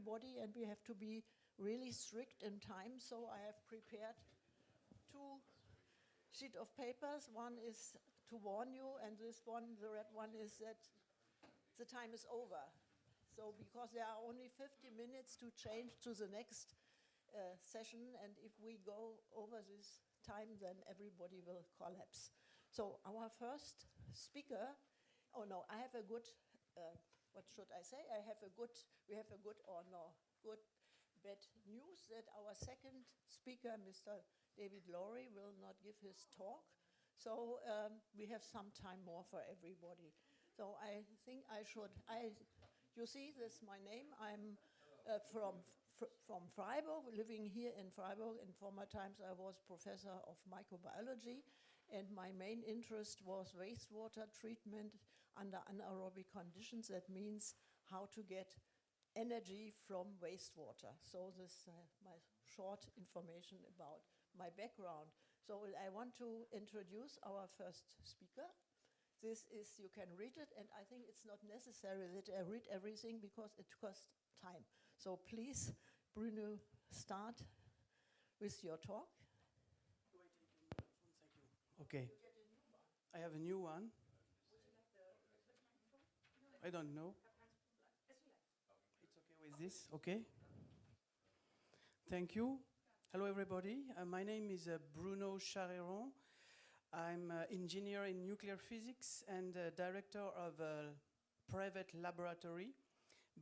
everybody, and we have to be really strict in time, so I have prepared 2 sheets of papers. One is to warn you, and this one, the red one, is that the time is over. So because there are only 50 minutes to change to the next session, and if we go over this time, then everybody will collapse. So our first speaker, oh no, I have a good, what should I say? We have a good or no, good bad news that our second speaker, Mr. David Laurie, will not give his talk. So we have some time more for everybody. So I think I should, you see this is my name. I'm from Freiburg, living here in Freiburg. In former times I was professor of microbiology, and my main interest was wastewater treatment under anaerobic conditions. That means how to get energy from wastewater. So this is my short information about my background. So I want to introduce our first speaker. This is, you can read it, and I think it's not necessary that I read everything because it costs time. So please, Bruno, start with your talk. Do I take your microphone? Thank you. Okay. I have a new one. I don't know. It's okay with this, okay? Thank you. Hello, everybody. My name is Bruno Chareyron. I'm an engineer in nuclear physics and director of a private laboratory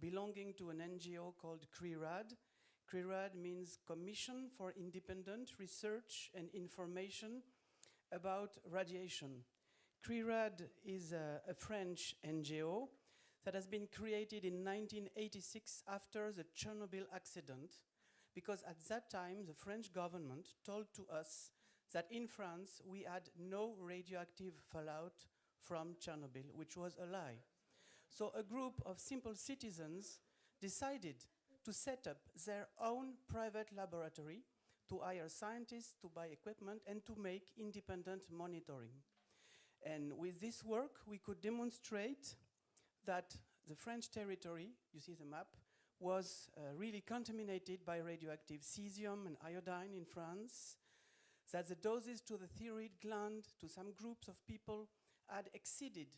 belonging to an NGO called CRIRAD. CRIRAD means Commission for Independent Research and Information about Radiation. CRIRAD is a French NGO that has been created in 1986 after the Chernobyl accident, because at that time the French government told to us that in France we had no radioactive fallout from Chernobyl, which was a lie. So a group of simple citizens decided to set up their own private laboratory, to hire scientists, to buy equipment, and to make independent monitoring. And with this work, we could demonstrate that the French territory, you see the map, was really contaminated by radioactive cesium and iodine in France, that the doses to the thyroid gland, to some groups of people, had exceeded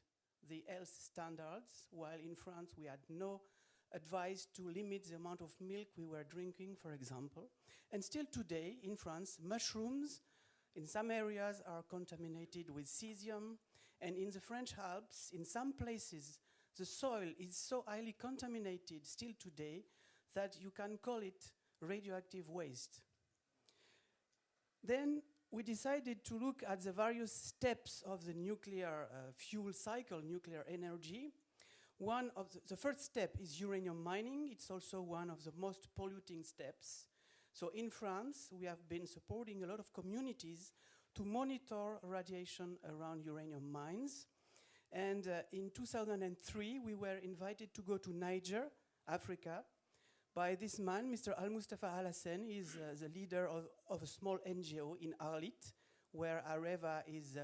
the health standards, while in France we had no advice to limit the amount of milk we were drinking, for example. And still today, in France, mushrooms in some areas are contaminated with cesium, and in the French Alps, in some places, the soil is so highly contaminated still today that you can call it radioactive waste. Then we decided to look at the various steps of the nuclear fuel cycle, nuclear energy. One of the first step is uranium mining. It's also one of the most polluting steps. So in France, we have been supporting a lot of communities to monitor radiation around uranium mines. And in 2003, we were invited to go to Niger, Africa, by this man, Mr. Al-Mustafa Al-Hassen. He's the leader of a small NGO in Arlit, where Areva is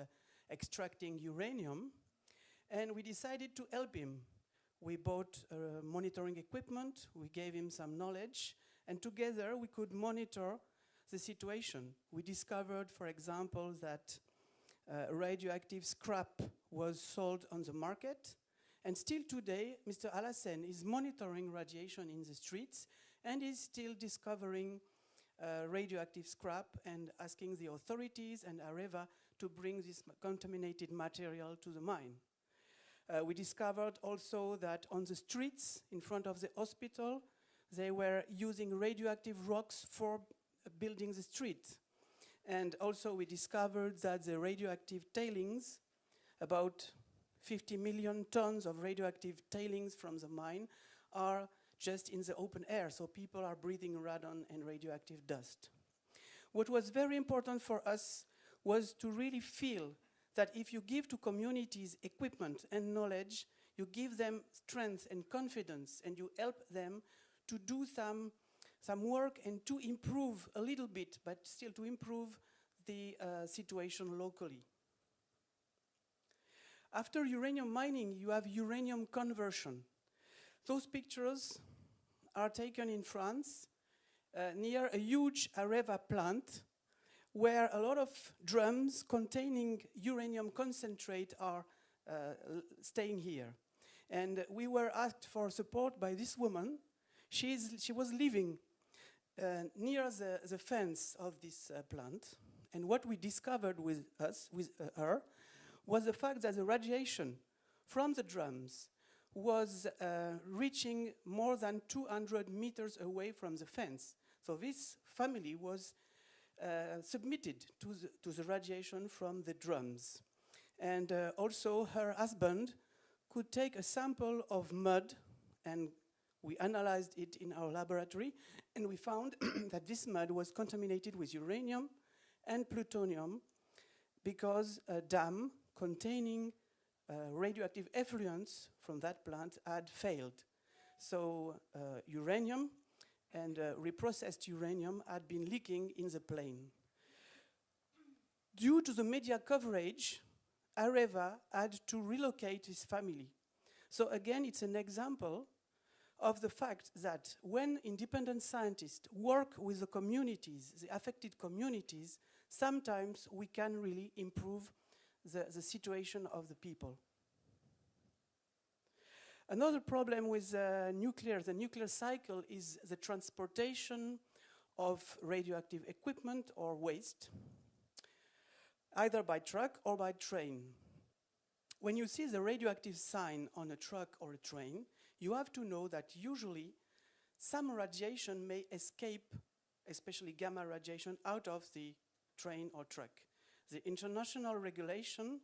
extracting uranium. And we decided to help him. We bought monitoring equipment, we gave him some knowledge, and together we could monitor the situation. We discovered, for example, that radioactive scrap was sold on the market. And still today, Mr. Al-Hassen is monitoring radiation in the streets and is still discovering radioactive scrap and asking the authorities and Areva to bring this contaminated material to the mine. We discovered also that on the streets in front of the hospital, they were using radioactive rocks for building the street. And also we discovered that the radioactive tailings, about 50 million tons of radioactive tailings from the mine, are just in the open air, so people are breathing radon and radioactive dust. What was very important for us was to really feel that if you give to communities equipment and knowledge, you give them strength and confidence, and you help them to do some work and to improve a little bit, but still to improve the situation locally. After uranium mining, you have uranium conversion. Those pictures are taken in France near a huge Areva plant where a lot of drums containing uranium concentrate are staying here. And we were asked for support by this woman. She was living near the fence of this plant. And what we discovered with her, was the fact that the radiation from the drums was reaching more than 200 meters away from the fence. So this family was submitted to the radiation from the drums. And also her husband could take a sample of mud, and we analyzed it in our laboratory, and we found that this mud was contaminated with uranium and plutonium because a dam containing radioactive effluents from that plant had failed. So uranium and reprocessed uranium had been leaking in the plain. Due to the media coverage, Areva had to relocate his family. So again, it's an example of the fact that when independent scientists work with the communities, the affected communities, sometimes we can really improve the situation of the people. Another problem with the nuclear cycle is the transportation of radioactive equipment or waste, either by truck or by train. When you see the radioactive sign on a truck or a train, you have to know that usually some radiation may escape, especially gamma radiation, out of the train or truck. The international regulation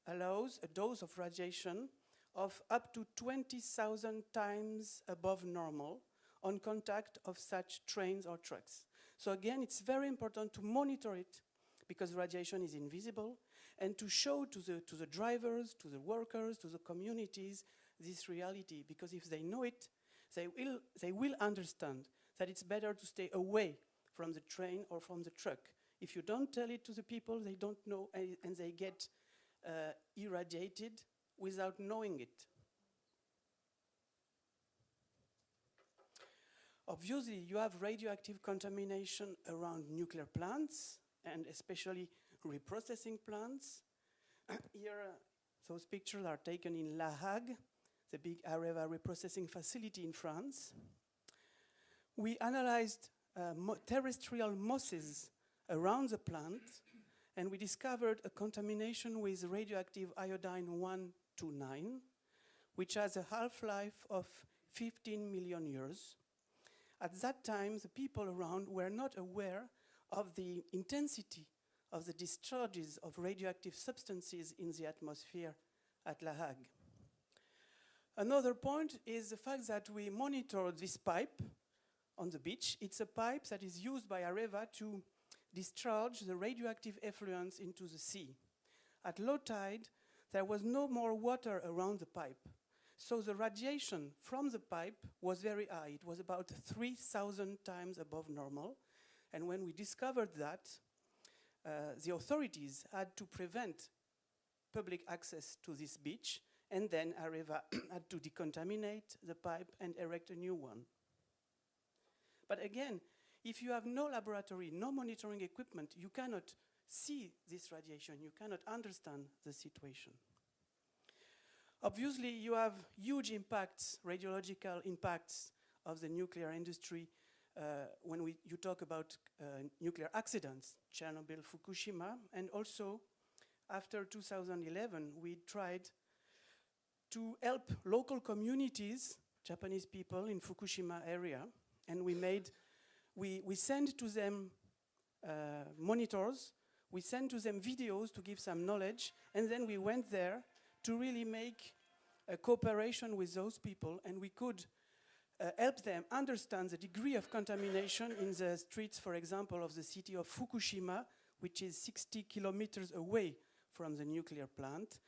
allows a dose of radiation of up to 20,000 times above normal on contact of such trains or trucks. So again, it's very important to monitor it because radiation is invisible, and to show to the drivers, to the workers, to the communities this reality, because if they know it, they will understand that it's better to stay away from the train or from the truck. If you don't tell it to the people, they don't know, and they get irradiated without knowing it. Obviously, you have radioactive contamination around nuclear plants, and especially reprocessing plants. Here, those pictures are taken in La Hague, the big Areva reprocessing facility in France. We analyzed terrestrial mosses around the plant, and we discovered a contamination with radioactive iodine-129, which has a half-life of 15 million years. At that time, the people around were not aware of the intensity of the discharges of radioactive substances in the atmosphere at La Hague. Another point is the fact that we monitored this pipe on the beach. It's a pipe that is used by Areva to discharge the radioactive effluents into the sea. At low tide, there was no more water around the pipe. So the radiation from the pipe was very high. It was about 3,000 times above normal. And when we discovered that, the authorities had to prevent public access to this beach, and then Areva had to decontaminate the pipe and erect a new one. But again, if you have no laboratory, no monitoring equipment, you cannot see this radiation, you cannot understand the situation. Obviously, you have huge impacts, radiological impacts of the nuclear industry when you talk about nuclear accidents, Chernobyl, Fukushima, and also after 2011, we tried to help local communities, Japanese people in Fukushima area, and we sent to them monitors, we sent to them videos to give some knowledge, and then we went there to really make a cooperation with those people, and we could help them understand the degree of contamination in the streets, for example, of the city of Fukushima, which is 60 kilometers away from the nuclear plant.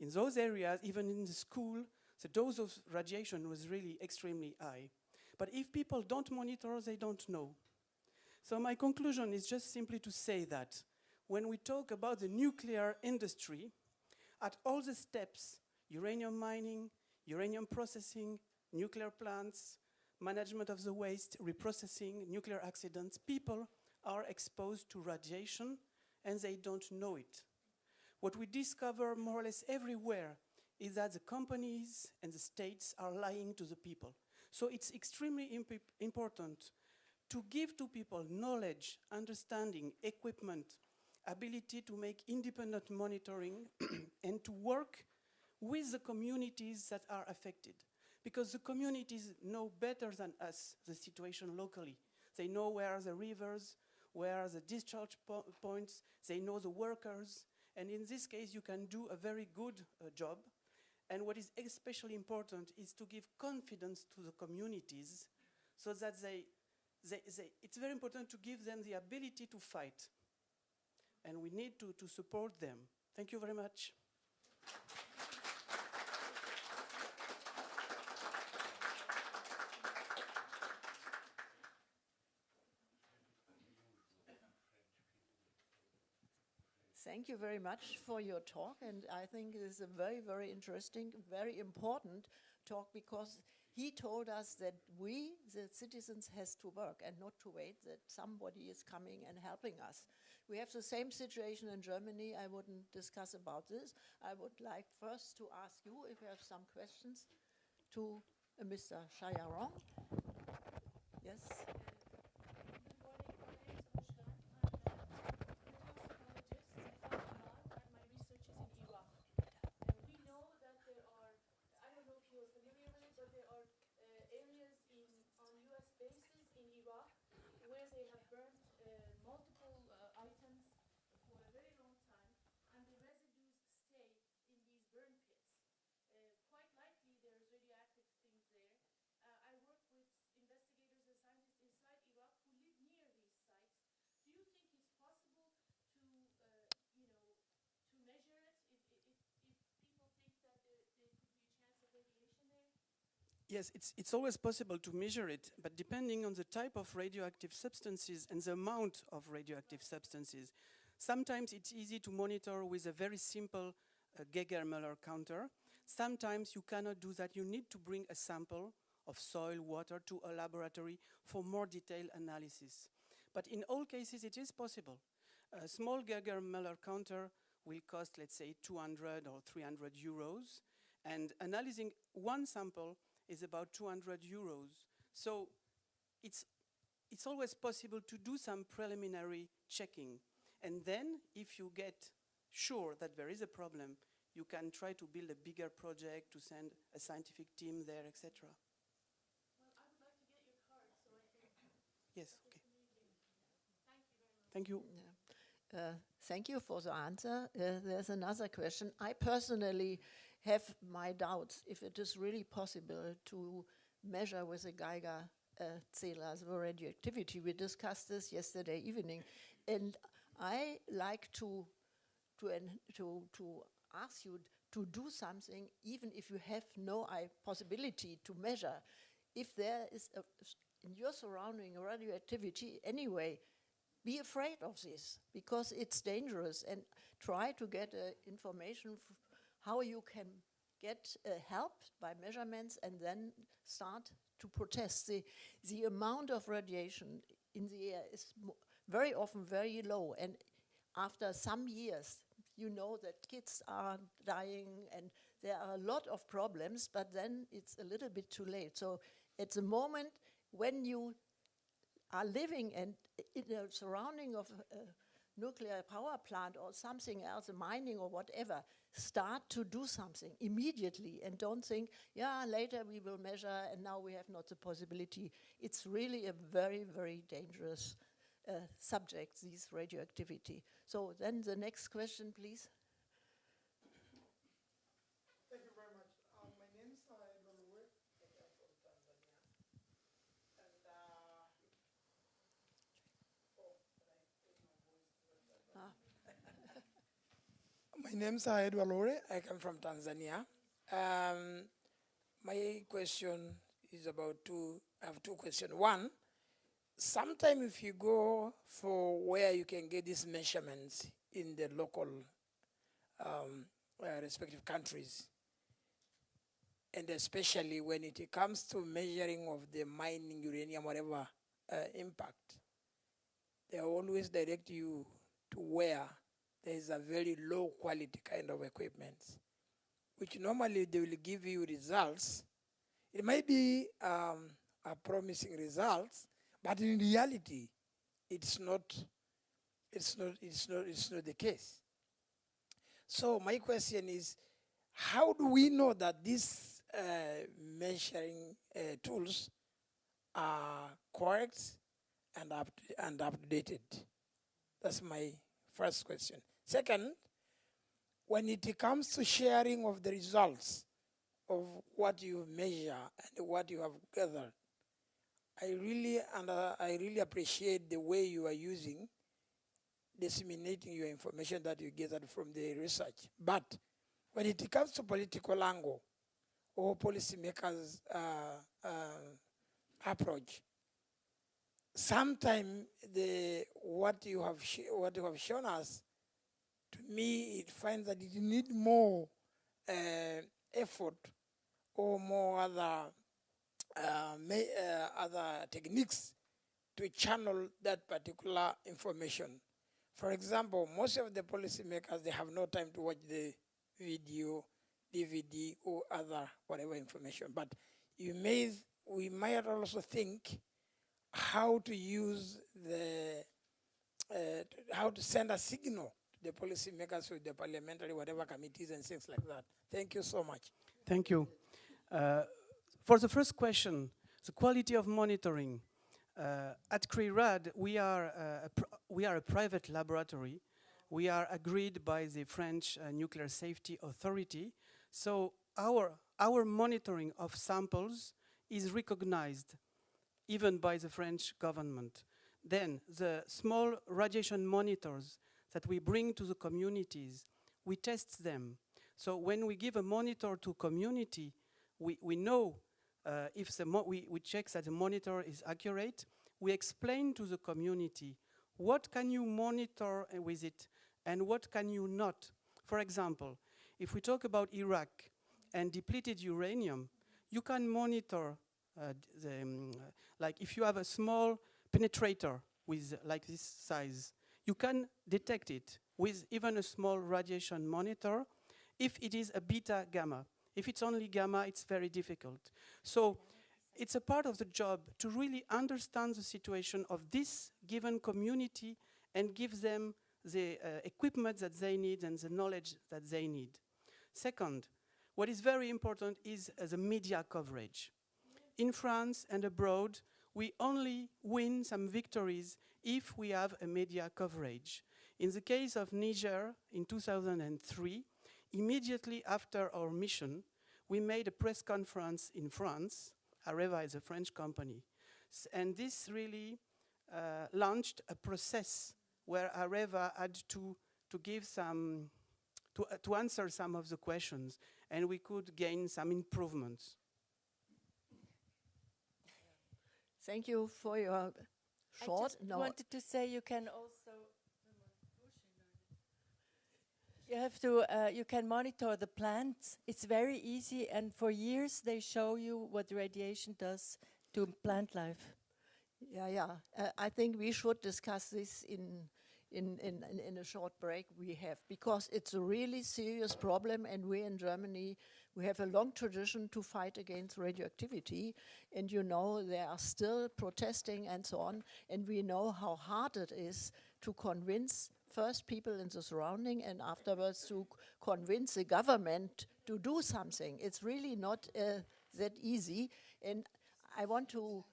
In those areas, even in the school, the dose of radiation was really extremely high. But if people don't monitor, they don't know. So my conclusion is just simply to say that when we talk about the nuclear industry, at all the steps, uranium mining, uranium processing, nuclear plants, management of the waste, reprocessing, nuclear accidents. People are exposed to radiation and they don't know it. What we discover more or less everywhere is that the companies and the states are lying to the people. So it's extremely important to give to people knowledge, understanding, equipment, ability to make independent monitoring and to work with the communities that are affected. Because the communities know better than us the situation locally. They know where are the rivers, where are the discharge points, they know the workers, and in this case you can do a very good job. And what is especially important is to give confidence to the communities so that it's very important to give them the ability to fight. And we need to support them. Thank you very much. Thank you very much for your talk, and I think it is a very, very interesting, very important talk, because he told us that we, the citizens, has to work and not to wait that somebody is coming and helping us. We have the same situation in Germany. I wouldn't discuss about this. I would like first to ask you if you have some questions to Mr. Chareyron. Yes. Yes, it's always possible to measure it, but depending on the type of radioactive substances and the amount of radioactive substances, sometimes it's easy to monitor with a very simple Geiger-Müller counter. Sometimes you cannot do that. You need to bring a sample of soil, water to a laboratory for more detailed analysis. But in all cases, it is possible. A small Geiger-Müller counter will cost, let's say, 200 or 300 euros, and analyzing one sample is about 200 euros. So it's always possible to do some preliminary checking. And then if you get sure that there is a problem, you can try to build a bigger project, to send a scientific team there, etc. Well, I would like to get your card so I can... Yes, okay. Thank you very much. Thank you. Yeah. Thank you for the answer. There's another question. I personally have my doubts if it is really possible to measure with a Geiger zähler the radioactivity. We discussed this yesterday evening, and I like to ask you to do something, even if you have no possibility to measure. If there is in your surrounding radioactivity anyway, be afraid of this, because it's dangerous, and try to get information how you can get help by measurements and then start to protest. The amount of radiation in the air is very often very low, and after some years, you know that kids are dying and there are a lot of problems, but then it's a little bit too late. So at the moment when you are living and in the surrounding of a nuclear power plant or something else, mining or whatever, start to do something immediately and don't think, yeah, later we will measure and now we have not the possibility. It's really a very, very dangerous subject, this radioactivity. So then the next question, please. Thank you very much. My name is Laureates. I come from Tanzania. My name is Edward Lore. I come from Tanzania. My question is about I have two questions. One, sometime if you go for where you can get these measurements in the local respective countries, and especially when it comes to measuring of the mining uranium, whatever impact, they always direct you to where there is a very low quality kind of equipment, which normally they will give you results. It might be a promising results, but in reality, it's not the case. So my question is, how do we know that these measuring tools are correct and updated? That's my first question. Second, when it comes to sharing of the results of what you measure and what you have gathered, I really appreciate the way you are using disseminating your information that you gathered from the research. But when it comes to political angle or policymakers' approach, sometimes what you have shown us, to me, it finds that it need more effort or more other techniques to channel that particular information. For example, most of the policymakers, they have no time to watch the video, DVD, or other whatever information. But we might also think how to use how to send a signal to the policymakers with the parliamentary whatever committees and things like that. Thank you so much. Thank you. For the first question, the quality of monitoring. At CRIRAD, we are a private laboratory. We are agreed by the French Nuclear Safety Authority. So our monitoring of samples is recognized even by the French government. Then the small radiation monitors that we bring to the communities, we test them. So when we give a monitor to community, we know if we check that the monitor is accurate. We explain to the community what can you monitor with it and what can you not. For example, if we talk about Iraq and depleted uranium, you can monitor like if you have a small penetrator with like this size, you can detect it with even a small radiation monitor if it is a beta gamma. If it's only gamma, it's very difficult. So it's a part of the job to really understand the situation of this given community and give them the equipment that they need and the knowledge that they need. Second, what is very important is the media coverage. In France and abroad, we only win some victories if we have a media coverage. In the case of Niger in 2003, immediately after our mission, we made a press conference in France. Areva is a French company. And this really launched a process where Areva had to give some, to answer some of the questions, and we could gain some improvements. Thank you for your short. I just wanted to say you can also you can monitor the plants. It's very easy, and for years they show you what radiation does to plant life. Yeah. I think we should discuss this in a short break we have, because it's a really serious problem, and we in Germany, we have a long tradition to fight against radioactivity, and you know, they are still protesting and so on, and we know how hard it is to convince first people in the surrounding and afterwards to convince the government to do something. It's really not that easy, and I want to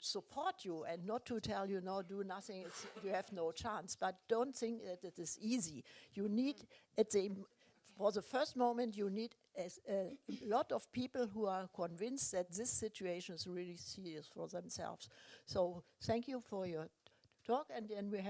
support you and not to tell you, no, do nothing, you have no chance, but don't think that it is easy. You need, for the first moment, you need a lot of people who are convinced that this situation is really serious for themselves. So thank you for your talk, and then we have